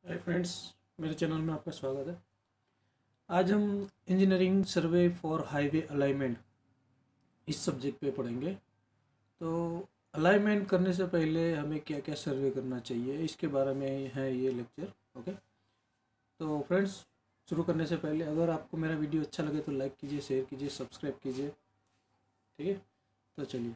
Hi friends, मेरे channel में आपका स्वागत है। आज हम engineering survey for highway alignment इस सब्जेक्ट पे पढ़ेंगे। तो अलाइनमेंट करने से पहले हमें क्या क्या सर्वे करना चाहिए, इसके बारे में है ये लेक्चर। ओके, तो फ्रेंड्स, शुरू करने से पहले अगर आपको मेरा वीडियो अच्छा लगे तो लाइक कीजिए, शेयर कीजिए, सब्सक्राइब कीजिए। ठीक है, तो चलिए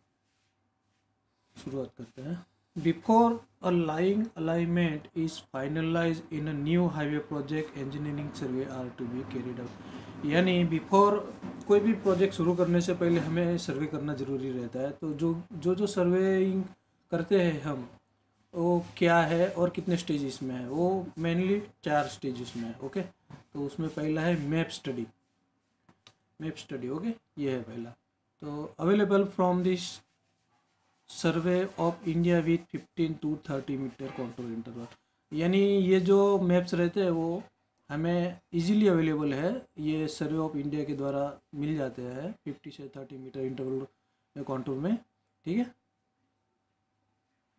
शुरुआत करते हैं। Before a lying alignment is finalized in a new highway project, engineering survey are to be carried out. यानी बिफोर कोई भी प्रोजेक्ट शुरू करने से पहले हमें सर्वे करना ज़रूरी रहता है। तो जो सर्वेइंग करते हैं हम, वो क्या है और कितने स्टेजेस में है, वो मेनली 4 स्टेजेस में है। ओके, तो उसमें पहला है मैप स्टडी। ओके, ये है पहला। तो available from this survey of India with 15 to 30 metre contour interval. यानी ये जो मैप्स रहते हैं वो हमें इजीली अवेलेबल है, ये सर्वे ऑफ इंडिया के द्वारा मिल जाते हैं 50 से 30 मीटर इंटरवल कॉन्टूर में। ठीक है,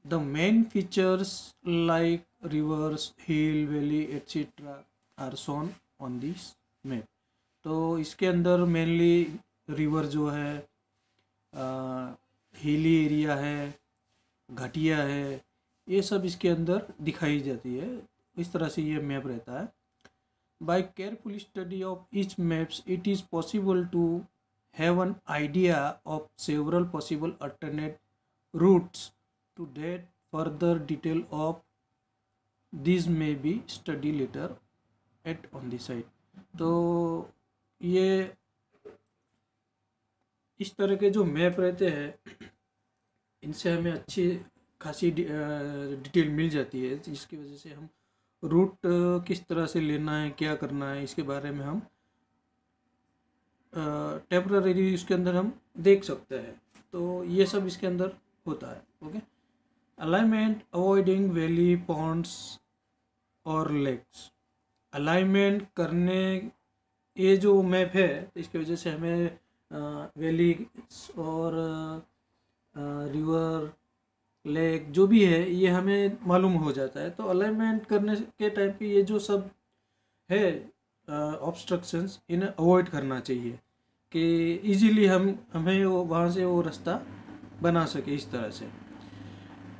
the main features like rivers, hill, valley etcetera are shown on this map. तो इसके अंदर मेनली रिवर जो है, हिली एरिया है, घाटिया है, ये सब इसके अंदर दिखाई जाती है। इस तरह से ये मैप रहता है। By careful study of each maps it is possible to have an idea of several possible alternate routes to date further detail of this may be study later at on the site. तो ये इस तरह के जो map रहते हैं, इनसे हमें अच्छी खासी डिटेल मिल जाती है, जिसकी वजह से हम रूट किस तरह से लेना है, क्या करना है, इसके बारे में हम टेम्पररी इसके अंदर हम देख सकते हैं। तो ये सब इसके अंदर होता है। Okay, alignment avoiding valley, ponds और लेक्स। अलाइनमेंट करने, ये जो मैप है इसकी वजह से हमें वैली और रिवर, लेक जो भी है ये हमें मालूम हो जाता है। तो अलाइनमेंट करने के टाइम पे ये जो सब है ऑब्स्ट्रक्शंस, इन्हें अवॉइड करना चाहिए कि इजीली हमें वो वहाँ से वो रास्ता बना सके इस तरह से।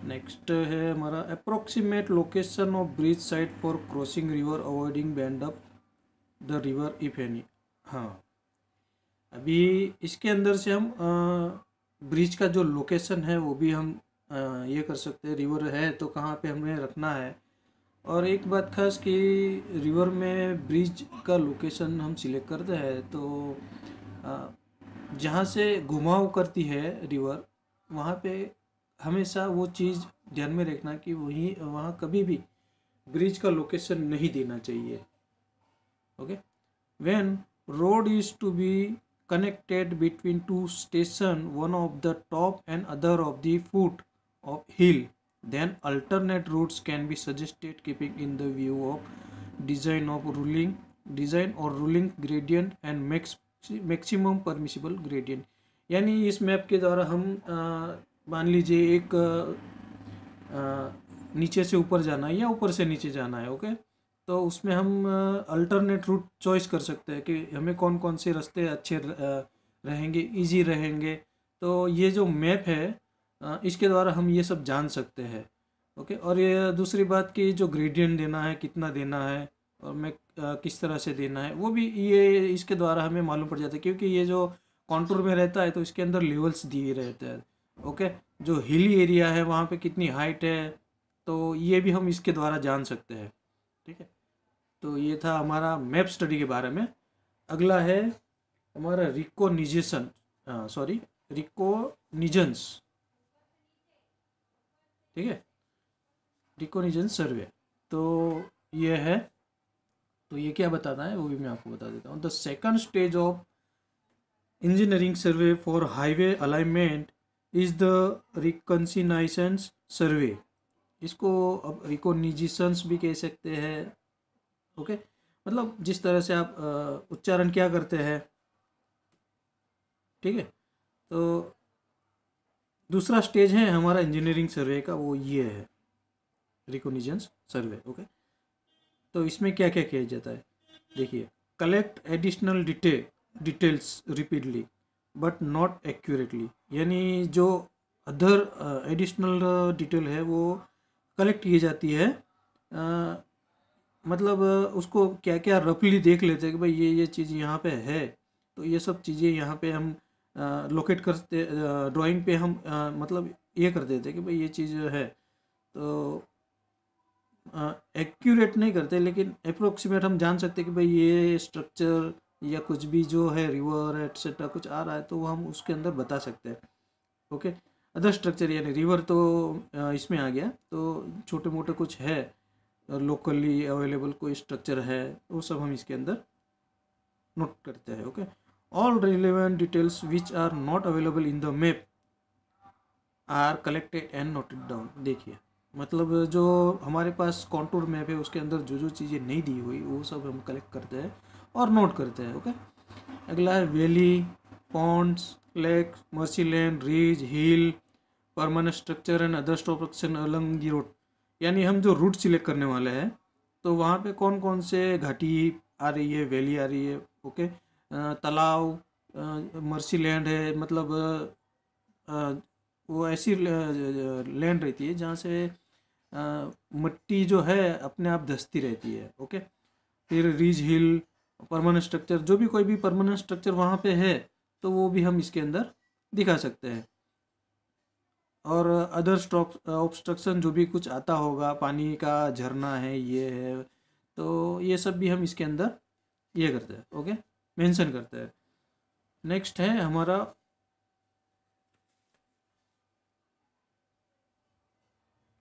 नेक्स्ट है हमारा approximate location of bridge site for crossing river, avoiding band up the river if any. हाँ, अभी इसके अंदर से हम ब्रिज का जो लोकेशन है वो भी हम ये कर सकते हैं। रिवर है तो कहाँ पे हमें रखना है। और एक बात खास कि रिवर में ब्रिज का लोकेशन हम सिलेक्ट करते हैं तो जहाँ से घुमाव करती है रिवर, वहाँ पे हमेशा वो चीज़ ध्यान में रखना कि वहाँ कभी भी ब्रिज का लोकेशन नहीं देना चाहिए। Okay, when road is to be connected between two station, one of the top and other of the foot of hill, then alternate routes can be suggested keeping in the view of design or ruling gradient and maximum permissible gradient। यानी इस map के द्वारा हम मान लीजिए एक नीचे से ऊपर जाना है या ऊपर से नीचे जाना है। ओके, तो उसमें हम अल्टरनेट रूट चॉइस कर सकते हैं कि हमें कौन कौन से रास्ते अच्छे रहेंगे, इजी रहेंगे। तो ये जो मैप है इसके द्वारा हम ये सब जान सकते हैं। ओके, और ये दूसरी बात कि जो ग्रेडियंट देना है, कितना देना है और मैं किस तरह से देना है, वो भी ये इसके द्वारा हमें मालूम पड़ जाता है। क्योंकि ये जो कॉन्टूर में रहता है तो इसके अंदर लेवल्स दिए रहते हैं। ओके, जो हिली एरिया है वहाँ पे कितनी हाइट है, तो ये भी हम इसके द्वारा जान सकते हैं। ठीक है, तो ये था हमारा मैप स्टडी के बारे में। अगला है हमारा रिकोनिजेशन, रिकोनिजेंस। ठीक है, रिकोनिजेंस सर्वे। तो ये है, तो ये क्या बताता है वो भी मैं आपको बता देता हूँ। The second stage of engineering survey for highway alignment is the reconnaissance survey. इसको अब रिकोनिजेशंस भी कह सकते हैं। ओके, मतलब जिस तरह से आप उच्चारण क्या करते हैं। ठीक है, तो दूसरा स्टेज है हमारा इंजीनियरिंग सर्वे का, वो ये है रिकोनिजेंस सर्वे। ओके, तो इसमें क्या क्या किया जाता है, देखिए, collect additional details repeatedly but not accurately, यानी जो अदर एडिशनल डिटेल है वो कलेक्ट की जाती है, मतलब उसको क्या क्या रफली देख लेते हैं कि भाई ये चीज़ यहाँ पे है, तो ये सब चीज़ें यहाँ पे हम लोकेट करते, ड्राइंग पे हम मतलब ये कर देते कि भाई ये चीज़ है, तो एक्यूरेट नहीं करते लेकिन अप्रोक्सीमेट हम जान सकते कि भाई ये स्ट्रक्चर या कुछ भी जो है रिवर एट्सेट्रा कुछ आ रहा है तो वो हम उसके अंदर बता सकते हैं। ओके, अदर स्ट्रक्चर यानी रिवर तो इसमें आ गया, तो छोटे मोटे कुछ है लोकली अवेलेबल कोई स्ट्रक्चर है वो सब हम इसके अंदर नोट करते हैं। Okay, all relevant details which are not available in the map are collected and noted down. देखिए, मतलब जो हमारे पास कॉन्टूर मैप है उसके अंदर जो जो चीज़ें नहीं दी हुई वो सब हम कलेक्ट करते हैं और नोट करते हैं। ओके, अगला है valley, ponds, lake, marshy land, ridge, hill, permanent structure and other structure along the road, यानी हम जो रूट सिलेक्ट करने वाले हैं तो वहाँ पे कौन कौन से घाटी आ रही है, वैली आ रही है। ओके, तालाब, मर्सी लैंड है, मतलब वो ऐसी लैंड रहती है जहाँ से मिट्टी जो है अपने आप धंसती रहती है। ओके, फिर रिज, हिल, परमानेंट स्ट्रक्चर, जो भी कोई भी परमानेंट स्ट्रक्चर वहाँ पे है तो वो भी हम इसके अंदर दिखा सकते हैं। और अदर ऑब्स्ट्रक्शन जो भी कुछ आता होगा, पानी का झरना है, ये है, तो ये सब भी हम इसके अंदर ये करते हैं। ओके, मेंशन करते हैं। नेक्स्ट है हमारा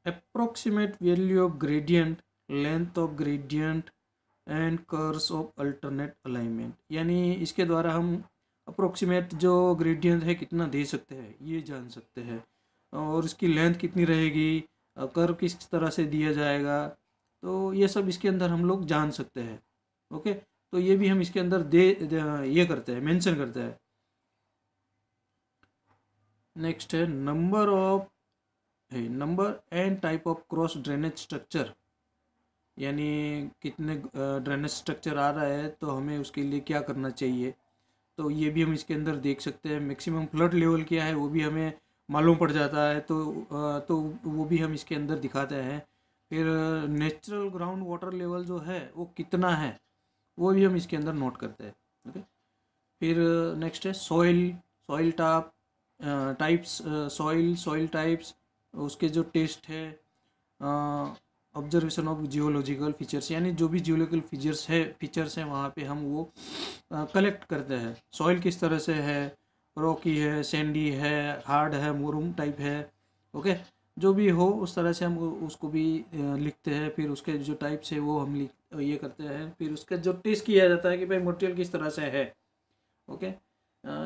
approximate value of gradient, length of gradient and curves of alternate alignment, यानी इसके द्वारा हम अप्रोक्सीमेट जो ग्रेडियंट है कितना दे सकते हैं ये जान सकते हैं, और इसकी लेंथ कितनी रहेगी, कर्व किस तरह से दिया जाएगा, तो ये सब इसके अंदर हम लोग जान सकते हैं। ओके, तो ये भी हम इसके अंदर ये करते हैं, मेंशन करते हैं। नेक्स्ट है number and type of cross drainage structure, यानी कितने ड्रेनेज स्ट्रक्चर आ रहा है तो हमें उसके लिए क्या करना चाहिए, तो ये भी हम इसके अंदर देख सकते हैं। मैक्सिमम फ्लड लेवल क्या है वो भी हमें मालूम पड़ जाता है, तो वो भी हम इसके अंदर दिखाते हैं। फिर नेचुरल ग्राउंड वाटर लेवल जो है वो कितना है वो भी हम इसके अंदर नोट करते हैं। ओके, फिर नेक्स्ट है सॉइल टाइप्स, सॉइल टाइप्स, उसके जो टेस्ट है, ऑब्जर्वेशन ऑफ जियोलॉजिकल फीचर्स, यानी जो भी जियोलॉजिकल फीचर्स हैं वहाँ पे हम वो कलेक्ट करते हैं। सॉइल किस तरह से है, रॉकी है, सैंडी है, हार्ड है, मुरुम टाइप है। ओके, जो भी हो उस तरह से हम उसको भी लिखते हैं। फिर उसके जो टाइप्स है वो हम ये करते हैं। फिर उसका जो टेस्ट किया जाता है कि भाई मटेरियल किस तरह से है। ओके,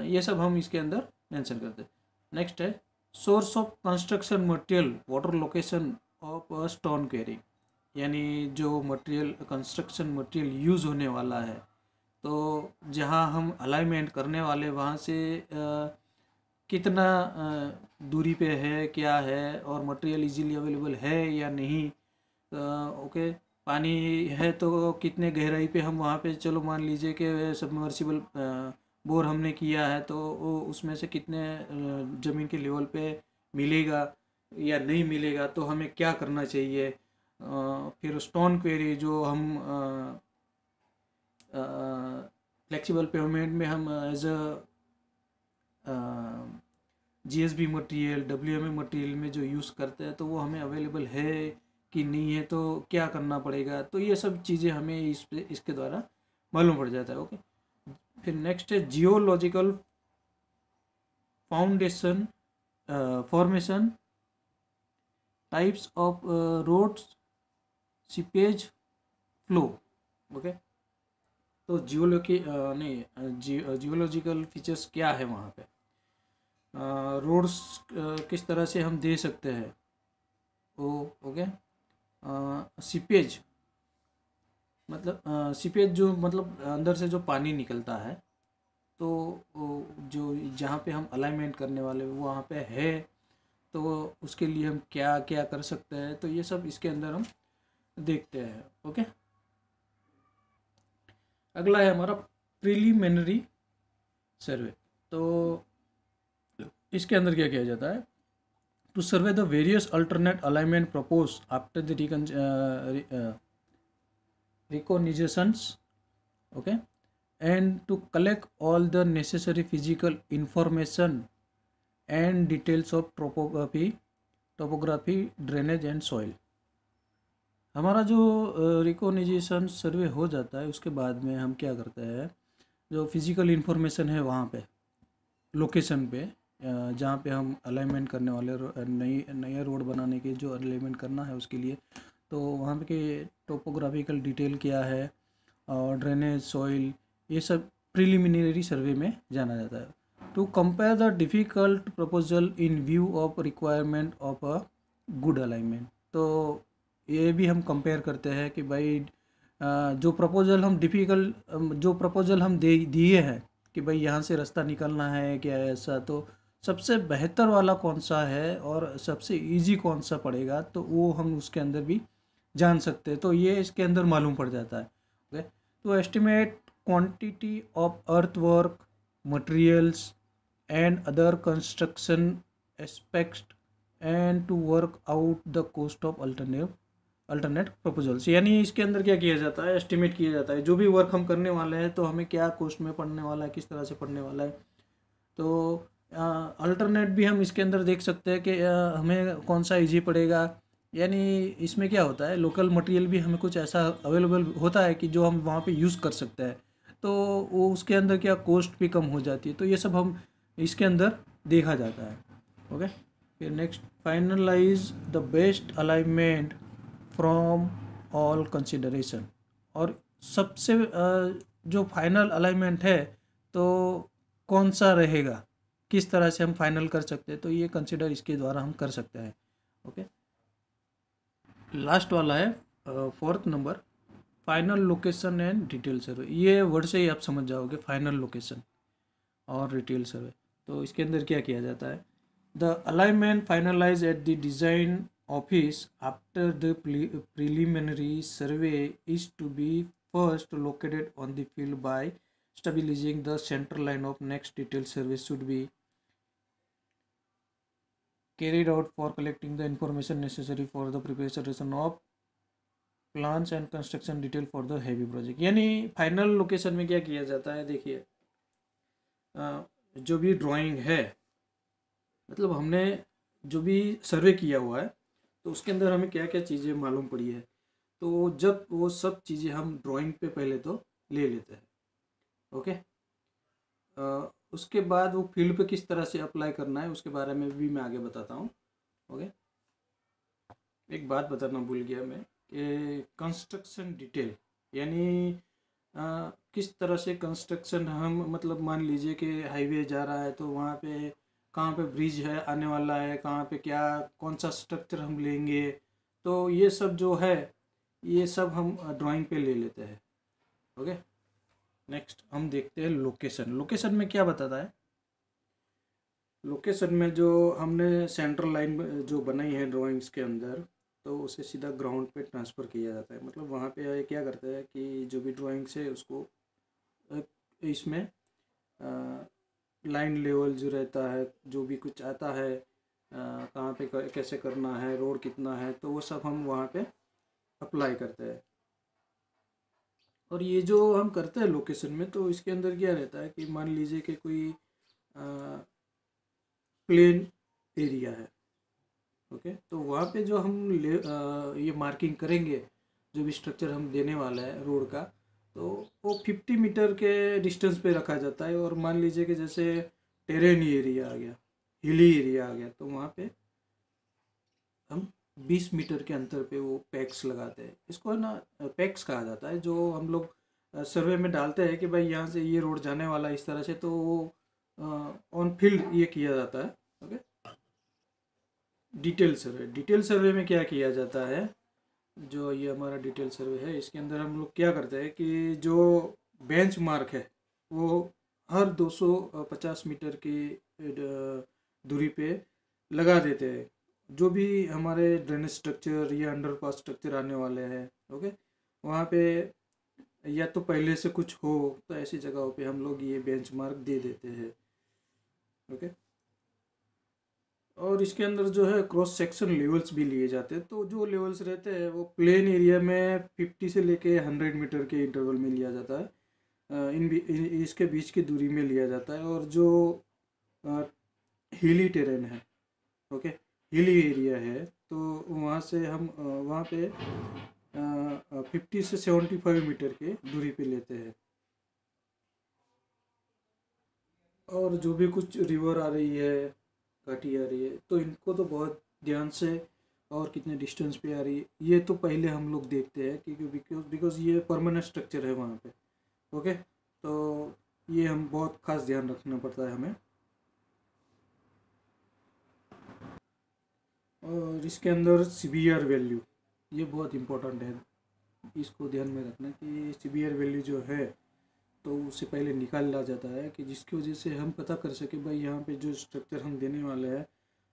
ये सब हम इसके अंदर मेंशन करते हैं। नेक्स्ट है source of construction material, water location of stone query, यानी जो मटेरियल कंस्ट्रक्शन मटेरियल यूज़ होने वाला है तो जहाँ हम अलाइनमेंट करने वाले वहाँ से कितना दूरी पे है, क्या है, और मटेरियल इजीली अवेलेबल है या नहीं। ओके, पानी है तो कितने गहराई पे हम वहाँ पे, चलो मान लीजिए कि सबमर्सिबल बोर हमने किया है तो उसमें से कितने ज़मीन के लेवल पे मिलेगा या नहीं मिलेगा, तो हमें क्या करना चाहिए। फिर स्टोन क्वेरी जो हम फ्लेक्सिबल पेमेंट में हम as GSB material, WMA material में जो यूज़ करते हैं तो वो हमें अवेलेबल है कि नहीं है, तो क्या करना पड़ेगा, तो ये सब चीज़ें हमें इसके द्वारा मालूम पड़ जाता है। ओके, फिर नेक्स्ट है geological foundation formation, types of roads, seepage, flow. Okay, तो जियोलॉजिकल फीचर्स क्या है वहाँ पे, रोड्स किस तरह से हम दे सकते हैं ओके, सीपेज मतलब सीपेज जो मतलब अंदर से जो पानी निकलता है तो जो जहाँ पे हम अलाइनमेंट करने वाले वहाँ पे है तो उसके लिए हम क्या क्या कर सकते हैं, तो ये सब इसके अंदर हम देखते हैं। ओके, अगला है हमारा प्रिलिमिनरी सर्वे। तो इसके अंदर क्या किया जाता है, to survey the various alternate alignment propose after the recognitions, okay, and to collect all the necessary physical information and details of topography, drainage and soil। हमारा जो रिकॉग्निशन सर्वे हो जाता है उसके बाद में हम क्या करते हैं, जो फिजिकल इंफॉर्मेशन है वहाँ पे लोकेशन पे जहाँ पे हम अलाइनमेंट करने वाले नए रोड बनाने के जो अलाइनमेंट करना है उसके लिए, तो वहाँ पे के टोपोग्राफिकल डिटेल क्या है और ड्रेनेज, सॉइल, ये सब प्रिलिमिनरी सर्वे में जाना जाता है। To compare the difficult proposal in view of requirement of a good alignment. तो ये भी हम कंपेयर करते हैं कि भाई जो प्रपोजल हम दिए हैं कि भाई यहाँ से रास्ता निकलना है क्या ऐसा, तो सबसे बेहतर वाला कौन सा है और सबसे इजी कौन सा पड़ेगा, तो वो हम उसके अंदर भी जान सकते हैं। तो ये इसके अंदर मालूम पड़ जाता है। ओके, तो estimate quantity of earthwork, materials and other construction aspects and to work out the cost of alternate proposals। यानी इसके अंदर क्या किया जाता है, एस्टिमेट किया जाता है जो भी वर्क हम करने वाले हैं तो हमें क्या कॉस्ट में पड़ने वाला है, किस तरह से पड़ने वाला है। तो अल्टरनेट भी हम इसके अंदर देख सकते हैं कि हमें कौन सा इजी पड़ेगा। यानी इसमें क्या होता है, लोकल मटेरियल भी हमें कुछ ऐसा अवेलेबल होता है कि जो हम वहाँ पे यूज़ कर सकते हैं, तो वो उसके अंदर क्या कॉस्ट भी कम हो जाती है। तो ये सब हम इसके अंदर देखा जाता है। ओके, फिर next, finalise the best alignment from all consideration. और सबसे जो फाइनल अलाइनमेंट है तो कौन सा रहेगा, किस तरह से हम फाइनल कर सकते हैं, तो ये कंसिडर इसके द्वारा हम कर सकते हैं। ओके, लास्ट वाला है fourth number, final location and detail survey. ये वर्ड से ही आप समझ जाओगे, फाइनल लोकेशन और डिटेल सर्वे। तो इसके अंदर क्या किया जाता है, the alignment finalize at the design office after the preliminary survey is to be first located on the field by stabilizing the center line of next detailed survey should be carried out for collecting the information necessary for the preparation of plans and construction detail for the heavy project। यानी final location में क्या किया जाता है, देखिए जो भी drawing है, मतलब हमने जो भी सर्वे किया हुआ है तो उसके अंदर हमें क्या क्या चीज़ें मालूम पड़ी है, तो जब वो सब चीज़ें हम ड्राइंग पे पहले तो ले लेते हैं। ओके, उसके बाद वो फील्ड पे किस तरह से अप्लाई करना है उसके बारे में भी मैं आगे बताता हूँ। ओके, एक बात बताना भूल गया मैं कि कंस्ट्रक्शन डिटेल यानी किस तरह से कंस्ट्रक्शन हम, मतलब मान लीजिए कि हाईवे जा रहा है तो वहाँ पे कहाँ पे ब्रिज है आने वाला है, कहाँ पे क्या कौन सा स्ट्रक्चर हम लेंगे, तो ये सब जो है ये सब हम ड्राइंग पे ले लेते हैं। ओके, नेक्स्ट हम देखते हैं लोकेशन। लोकेशन में क्या बताता है, लोकेशन में जो हमने सेंट्रल लाइन जो बनाई है ड्राइंग्स के अंदर, तो उसे सीधा ग्राउंड पे ट्रांसफ़र किया जाता है। मतलब वहाँ पे क्या करता है कि जो भी ड्राइंग्स है उसको इसमें लाइन लेवल जो रहता है, जो भी कुछ आता है कहाँ पे कैसे करना है, रोड कितना है, तो वो सब हम वहाँ पे अप्लाई करते हैं। और ये जो हम करते हैं लोकेशन में, तो इसके अंदर क्या रहता है कि मान लीजिए कि कोई प्लेन एरिया है। ओके, तो वहाँ पे जो हम ये मार्किंग करेंगे, जो भी स्ट्रक्चर हम देने वाला है रोड का, तो वो 50 मीटर के डिस्टेंस पे रखा जाता है। और मान लीजिए कि जैसे टेरेन एरिया आ गया, हिली एरिया आ गया, तो वहाँ पे हम 20 मीटर के अंतर पे वो पैक्स लगाते हैं। इसको है ना पैक्स कहा जाता है, जो हम लोग सर्वे में डालते हैं कि भाई यहाँ से ये रोड जाने वाला है इस तरह से, तो वो ऑन फील्ड ये किया जाता है। ओके, डिटेल सर्वे। डिटेल सर्वे में क्या किया जाता है, जो ये हमारा डिटेल सर्वे है इसके अंदर हम लोग क्या करते हैं कि जो बेंच मार्क है वो हर 250 मीटर की दूरी पे लगा देते हैं, जो भी हमारे ड्रेनेज स्ट्रक्चर या अंडरपास स्ट्रक्चर आने वाले हैं। ओके, वहाँ पे या तो पहले से कुछ हो, तो ऐसी जगहों पे हम लोग ये बेंचमार्क दे देते हैं। ओके। और इसके अंदर जो है क्रॉस सेक्शन लेवल्स भी लिए जाते हैं। तो जो लेवल्स रहते हैं वो प्लेन एरिया में 50 से लेके 100 मीटर के इंटरवल में लिया जाता है। इसके बीच की दूरी में लिया जाता है। और जो हिली टेरेन है, ओके, हिली एरिया है, तो वहाँ से हम वहाँ पे 50 से 75 मीटर के दूरी पे लेते हैं। और जो भी कुछ रिवर आ रही है, घाटी आ रही है, तो इनको तो बहुत ध्यान से, और कितने डिस्टेंस पे आ रही है ये तो पहले हम लोग देखते हैं, क्योंकि बिकॉज बिकॉज ये परमानेंट स्ट्रक्चर है वहाँ पे। ओके। तो ये हम बहुत खास ध्यान रखना पड़ता है हमें। और इसके अंदर सीबीआर वैल्यू, ये बहुत इम्पोर्टेंट है, इसको ध्यान में रखना कि सीबीआर वैल्यू जो है तो उससे पहले निकाला जाता है, कि जिसकी वजह से हम पता कर सके भाई यहाँ पे जो स्ट्रक्चर हम देने वाले हैं,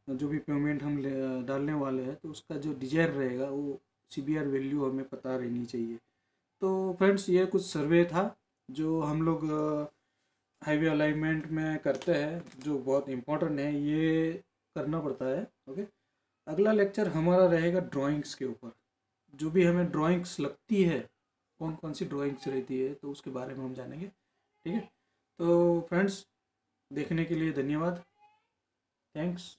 जो भी पेमेंट हम डालने वाले हैं, तो उसका जो डिजाइन रहेगा वो सीबीआर वैल्यू हमें पता रहनी चाहिए। तो फ्रेंड्स, ये कुछ सर्वे था जो हम लोग हाईवे अलाइनमेंट में करते हैं, जो बहुत इम्पोर्टेंट है, ये करना पड़ता है। ओके। अगला लेक्चर हमारा रहेगा ड्राइंग्स के ऊपर। जो भी हमें ड्राइंग्स लगती है, कौन कौन सी ड्राइंग्स रहती है, तो उसके बारे में हम जानेंगे। ठीक है। तो फ्रेंड्स, देखने के लिए धन्यवाद। थैंक्स।